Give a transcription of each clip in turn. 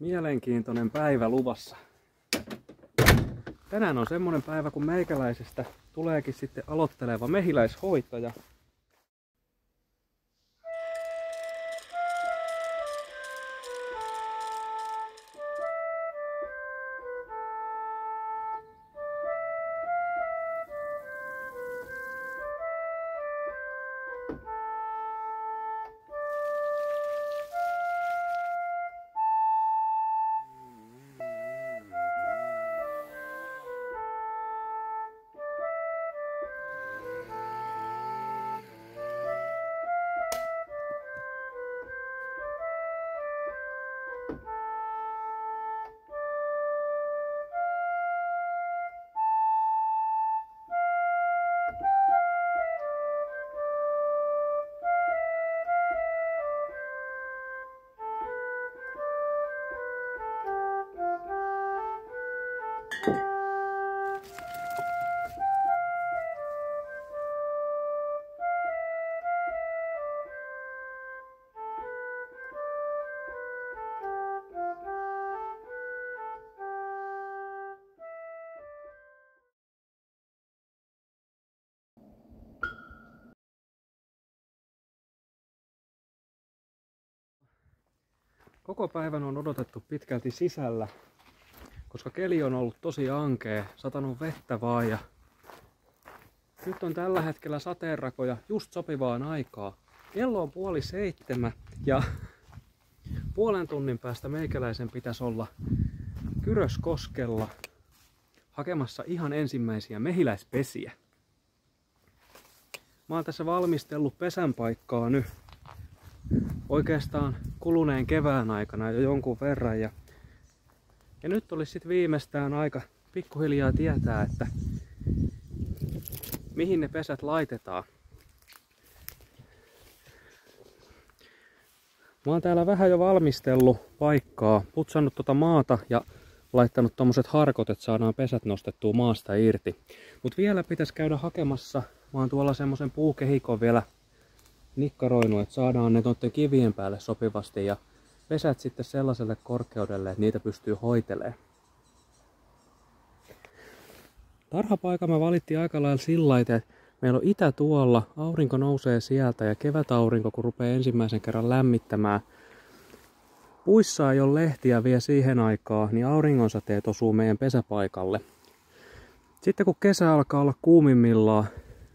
Mielenkiintoinen päivä luvassa. Tänään on semmonen päivä, kun meikäläisestä tuleekin sitten aloitteleva mehiläishoitaja. Koko päivän on odotettu pitkälti sisällä, koska keli on ollut tosi ankea, satanut vettä vaan ja nyt on tällä hetkellä sateenrakoja just sopivaan aikaa. Kello on 6:30 ja puolen tunnin päästä meikäläisen pitäisi olla Kyröskoskella hakemassa ihan ensimmäisiä mehiläispesiä. Mä oon tässä valmistellut pesän paikkaa nyt oikeastaan kuluneen kevään aikana jo jonkun verran ja nyt olisi sitten viimeistään aika pikkuhiljaa tietää, että mihin ne pesät laitetaan. Mä oon täällä vähän jo valmistellut paikkaa, putsannut tota maata ja laittanut tommoset harkot, että saadaan pesät nostettua maasta irti. Mut vielä pitäisi käydä hakemassa, mä oon tuolla semmosen puukehikon vielä nikkaroinut, että saadaan ne noiden kivien päälle sopivasti ja pesät sitten sellaiselle korkeudelle, että niitä pystyy hoitelemaan. Tarhapaikka mä valittiin aika lailla sillä, että meillä on itä tuolla, aurinko nousee sieltä ja kevätaurinko kun rupeaa ensimmäisen kerran lämmittämään. Puissa ei ole lehtiä vielä siihen aikaan, niin auringonsateet osuu meidän pesäpaikalle. Sitten kun kesä alkaa olla kuumimmillaan,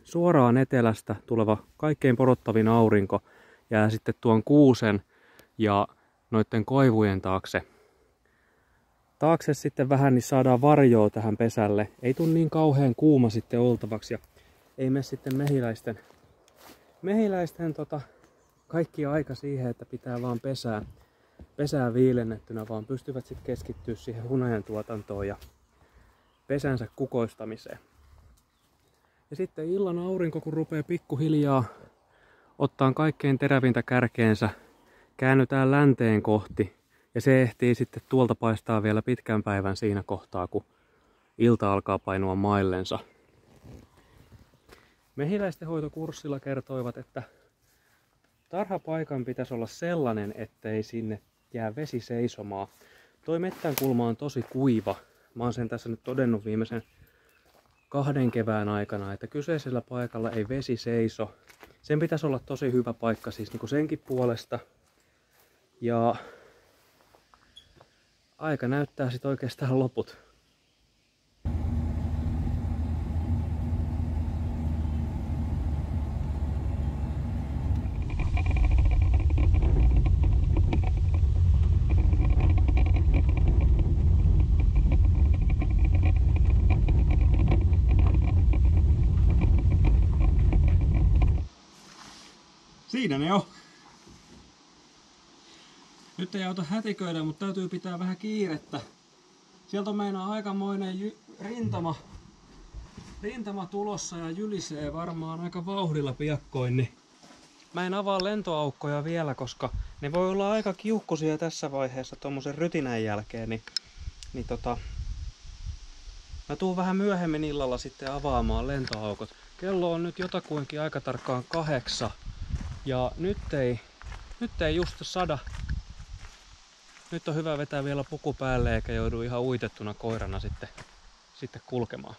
suoraan etelästä tuleva kaikkein porottavin aurinko jää sitten tuon kuusen ja noiden koivujen taakse. Taakse sitten vähän niin saadaan varjoa tähän pesälle. Ei tule niin kauhean kuuma sitten oltavaksi ja ei mene sitten mehiläisten kaikki aika siihen, että pitää vaan pesää viilennettynä, vaan pystyvät sitten keskittyä siihen hunajan tuotantoon ja pesänsä kukoistamiseen. Ja sitten illan aurinko, kun rupeaa pikkuhiljaa ottaa kaikkein terävintä kärkeensä, käännytään länteen kohti. Ja se ehtii sitten tuolta paistaa vielä pitkän päivän siinä kohtaa, kun ilta alkaa painua maillensa. Mehiläistenhoitokurssilla kertoivat, että tarhapaikan pitäisi olla sellainen, ettei sinne jää vesi seisomaan. Toi mettän kulma on tosi kuiva. Mä oon sen tässä nyt todennut viimeisen 2 kevään aikana, että kyseisellä paikalla ei vesi seiso. Sen pitäisi olla tosi hyvä paikka siis niin kuin senkin puolesta. Ja aika näyttää sitten oikeastaan loput. Siinä ne on. Nyt ei auta hätiköidä, mutta täytyy pitää vähän kiirettä. Sieltä on meinaa aikamoinen rintama tulossa ja jylisee varmaan aika vauhdilla piakkoin. Niin mä en avaa lentoaukkoja vielä, koska ne voi olla aika kiukkuisia tässä vaiheessa tommosen rytinän jälkeen. Mä tuun vähän myöhemmin illalla sitten avaamaan lentoaukot. Kello on nyt jotakuinkin aika tarkkaan 8. Ja nyt ei just Nyt on hyvä vetää vielä puku päälle eikä joudu ihan uitettuna koirana sitten kulkemaan.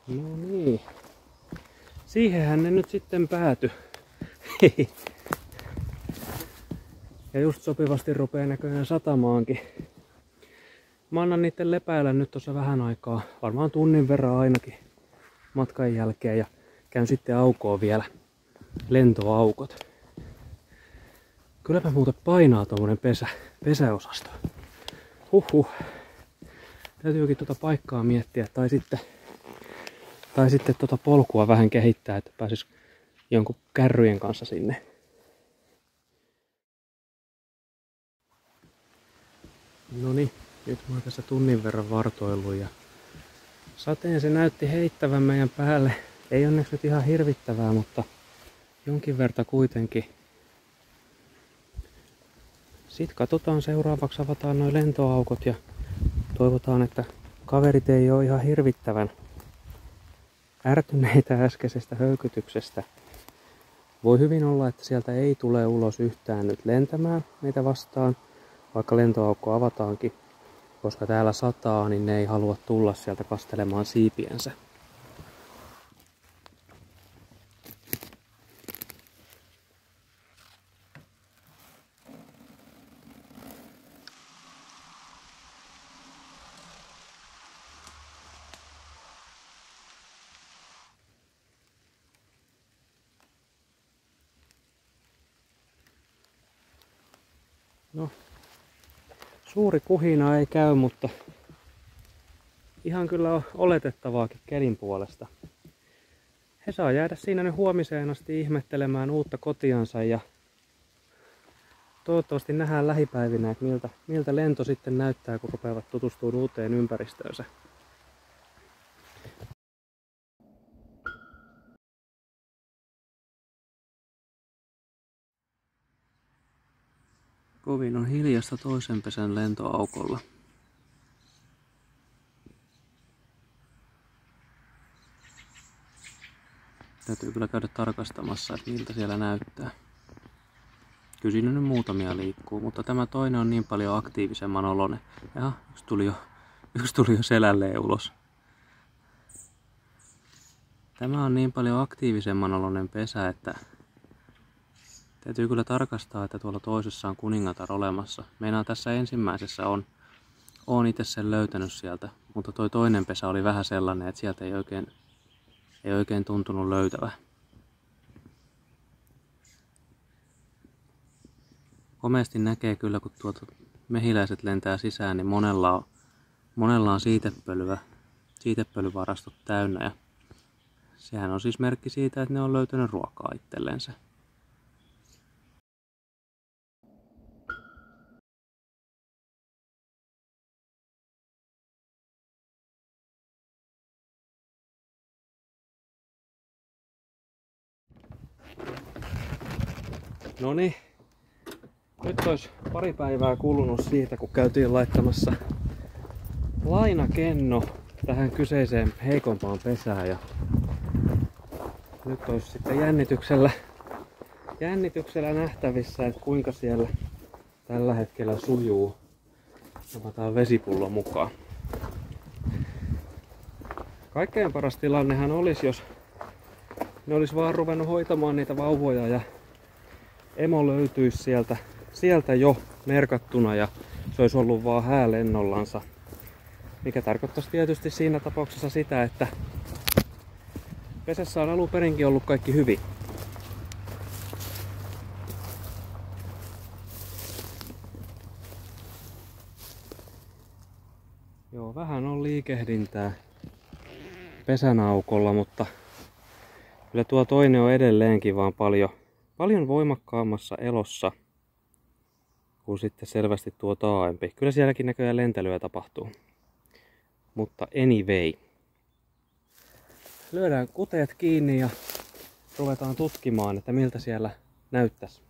No niin. Siihenhän ne nyt sitten pääty. Ja just sopivasti rupeaa näköjään satamaankin. Mä annan niitten lepäillä nyt tuossa vähän aikaa. Varmaan tunnin verran ainakin matkan jälkeen. Ja käyn sitten aukoon vielä lentoaukot. Kylläpä muuten painaa tommonen pesäosasto. Huhhuh. Täytyykin tuota paikkaa miettiä. Tai sitten tuota polkua vähän kehittää, että pääsis jonkun kärryjen kanssa sinne. Noniin, nyt mä oon tässä tunnin verran vartoillut ja sateen se näytti heittävän meidän päälle. Ei onneksi nyt ihan hirvittävää, mutta jonkin verta kuitenkin. Sitten katsotaan seuraavaksi, avataan noi lentoaukot ja toivotaan, että kaverit ei ole ihan hirvittävän ärtyneitä äskeisestä höykytyksestä. Voi hyvin olla, että sieltä ei tule ulos yhtään nyt lentämään meitä vastaan, vaikka lentoaukko avataankin, koska täällä sataa, niin ne ei halua tulla sieltä kastelemaan siipiensä. No, suuri kuhina ei käy, mutta ihan kyllä on oletettavaakin kelin puolesta. He saa jäädä siinä nyt huomiseen asti ihmettelemään uutta kotiansa ja toivottavasti nähdään lähipäivinä, että miltä lento sitten näyttää, kun rupeavat tutustumaan uuteen ympäristöönsä. Kovin on hiljasta toisen pesän lentoaukolla. Täytyy kyllä käydä tarkastamassa, että miltä siellä näyttää. Kyllä siinä nyt muutamia liikkuu, mutta tämä toinen on niin paljon aktiivisemman oloinen. Jaha, yksi tuli jo selälleen ulos. Tämä on niin paljon aktiivisemman oloinen pesä, että täytyy kyllä tarkastaa, että tuolla toisessa on kuningatar olemassa. Meinaa tässä ensimmäisessä on itse sen löytänyt sieltä, mutta toi toinen pesä oli vähän sellainen, että sieltä ei oikein tuntunut löytävä. Komeasti näkee kyllä, kun tuota mehiläiset lentää sisään, niin monella on siitepölyvarastot täynnä. Ja sehän on siis merkki siitä, että ne on löytänyt ruokaa itsellensä. Noniin, nyt olisi pari päivää kulunut siitä, kun käytiin laittamassa lainakenno tähän kyseiseen heikompaan pesään. Ja nyt olisi sitten jännityksellä nähtävissä, että kuinka siellä tällä hetkellä sujuu. Otetaan vesipullo mukaan. Kaikkein paras tilannehan olisi, jos ne olisi vaan ruvennut hoitamaan niitä vauvoja ja emo löytyisi sieltä jo merkattuna ja se olisi ollut vaan häälennollansa. Mikä tarkoittaisi tietysti siinä tapauksessa sitä, että pesässä on alun perinkin ollut kaikki hyvin. Joo, vähän on liikehdintää pesänaukolla, mutta kyllä tuo toinen on edelleenkin vaan paljon voimakkaammassa elossa. kuin sitten selvästi tuo taaempi. Kyllä sielläkin näköjään lentelyä tapahtuu. Mutta anyway. Lyödään kuteet kiinni ja ruvetaan tutkimaan, että miltä siellä näyttäisi.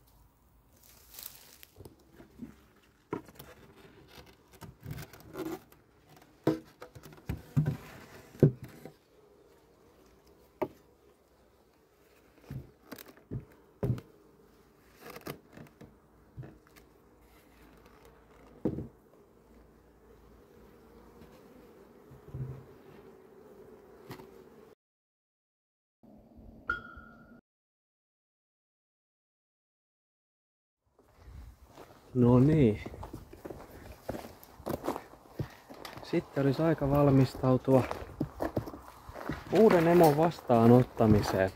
No niin. Sitten olisi aika valmistautua uuden emon vastaanottamiseen.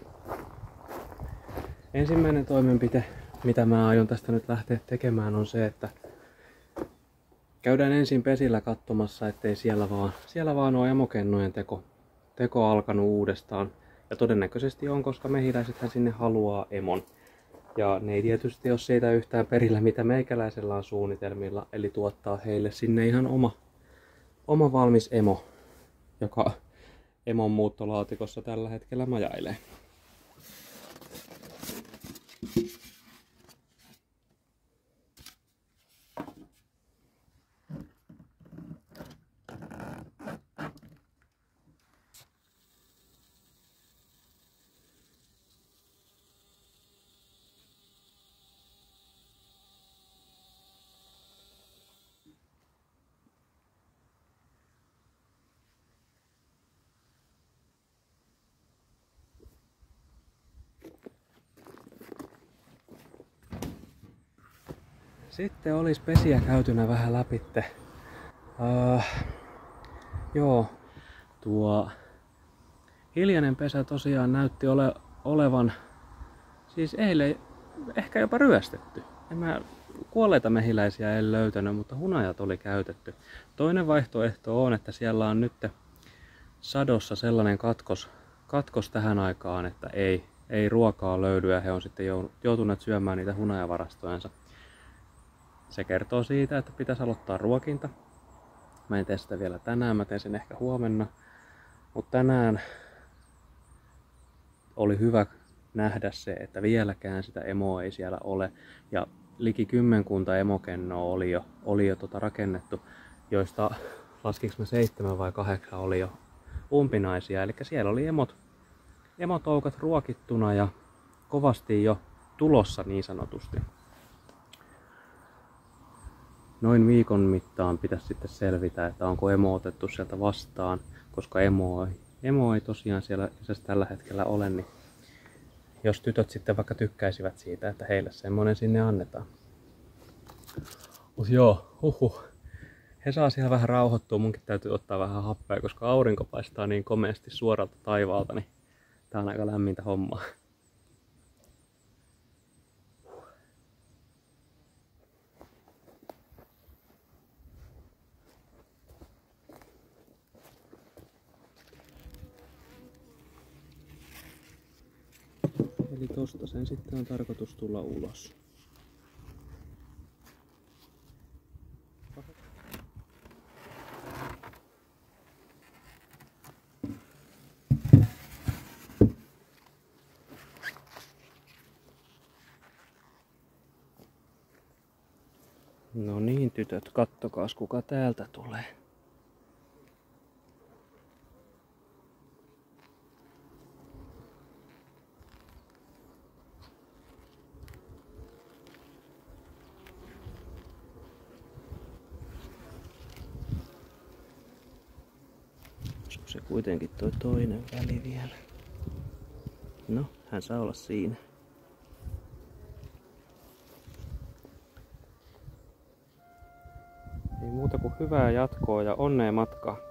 Ensimmäinen toimenpite, mitä mä aion tästä nyt lähteä tekemään, on se, että käydään ensin pesillä katsomassa, ettei siellä vaan ole emokennojen teko alkanut uudestaan. Ja todennäköisesti on, koska mehiläisethän sinne haluaa emon. Ja ne ei tietysti ole siitä yhtään perillä, mitä meikäläisellä on suunnitelmilla, eli tuottaa heille sinne ihan oma valmis emo, joka emon muuttolaatikossa tällä hetkellä majailee. Sitten olisi pesiä käytynä vähän läpitte. Joo, tuo hiljainen pesä tosiaan näytti olevan siis eilen ehkä jopa ryöstetty. Kuolleita mehiläisiä en löytänyt, mutta hunajat oli käytetty. Toinen vaihtoehto on, että siellä on nyt sadossa sellainen katkos tähän aikaan, että ei ruokaa löydy ja he on sitten joutuneet syömään niitä hunajavarastojensa. Se kertoo siitä, että pitäisi aloittaa ruokinta. Mä en tee sitä vielä tänään, mä teen sen ehkä huomenna. Mutta tänään oli hyvä nähdä se, että vieläkään sitä emoa ei siellä ole. Ja liki 10 emokennoa oli jo rakennettu, joista laskiks mä 7 vai 8 oli jo umpinaisia. Eli siellä oli emotoukat ruokittuna ja kovasti jo tulossa niin sanotusti. Noin viikon mittaan pitäisi sitten selvitä, että onko emo otettu sieltä vastaan, koska emo ei tosiaan siellä tällä hetkellä ole, niin jos tytöt sitten vaikka tykkäisivät siitä, että heille semmoinen sinne annetaan. Mut joo, he saa siellä vähän rauhoittua, munkin täytyy ottaa vähän happea, koska aurinko paistaa niin komeasti suoralta taivaalta, niin tää on aika lämmintä hommaa. Eli tosta sen sitten on tarkoitus tulla ulos. No niin tytöt, kattokaas kuka täältä tulee. Olisiko se kuitenkin toi toinen väli vielä? No, hän saa olla siinä. Ei muuta kuin hyvää jatkoa ja onnea matkaa.